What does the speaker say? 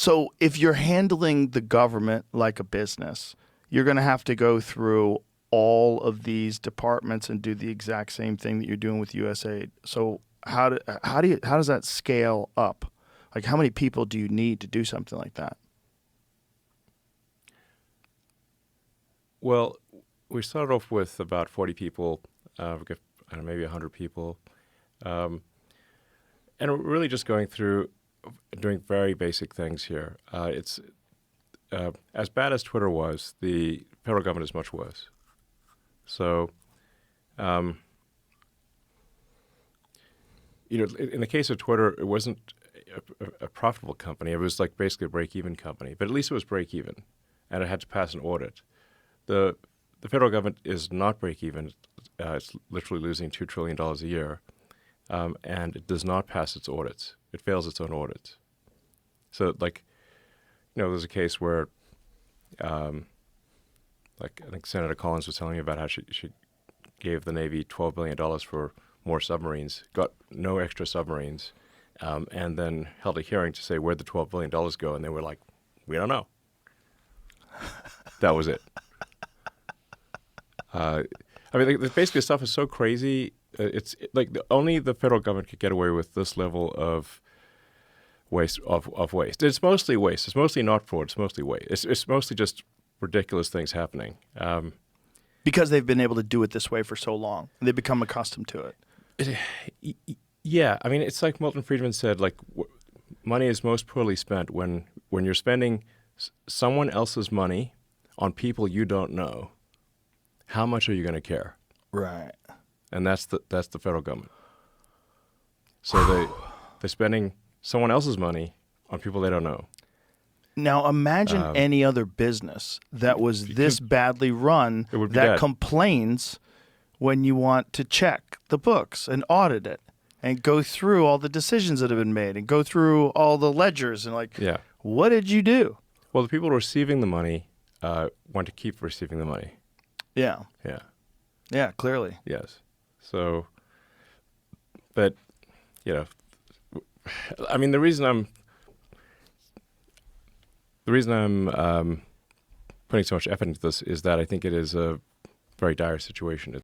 So if you're handling the government like a business, you're going to have to go through all of these departments and do the exact same thing that you're doing with USAID. So how does that scale up? Like, how many people do you need to do something like that? Well, we started off with about 40 people, we got, I don't know, maybe 100 people. And we're really just going through doing very basic things here. It's as bad as Twitter was, the federal government is much worse. So, in the case of Twitter, it wasn't a profitable company. It was like basically a break-even company, but at least it was break-even, and it had to pass an audit. The federal government is not break-even. It's literally losing $2 trillion a year, and it does not pass its audits. It fails its own audits. So, there's a case where, I think Senator Collins was telling me about how she gave the Navy $12 billion for more submarines, got no extra submarines, and then held a hearing to say where'd the $12 billion go, and they were like, we don't know. That was it. Basically, the stuff is so crazy. It's like only the federal government could get away with this level of waste. Waste. It's mostly waste. It's mostly not fraud. It's mostly waste. It's mostly just ridiculous things happening. Because they've been able to do it this way for so long. They've become accustomed to it. Yeah. I mean, it's like Milton Friedman said, money is most poorly spent when you're spending someone else's money on people you don't know. How much are you going to care? Right. And that's the federal government. So they're spending someone else's money on people they don't know. Now imagine any other business that was this badly run that dead. Complains when you want to check the books and audit it and go through all the decisions that have been made and go through all the ledgers and what did you do? Well, the people receiving the money want to keep receiving the money. Yeah. Yeah. Yeah, clearly. Yes. So, but, I mean, the reason I'm putting so much effort into this is that I think it is a very dire situation.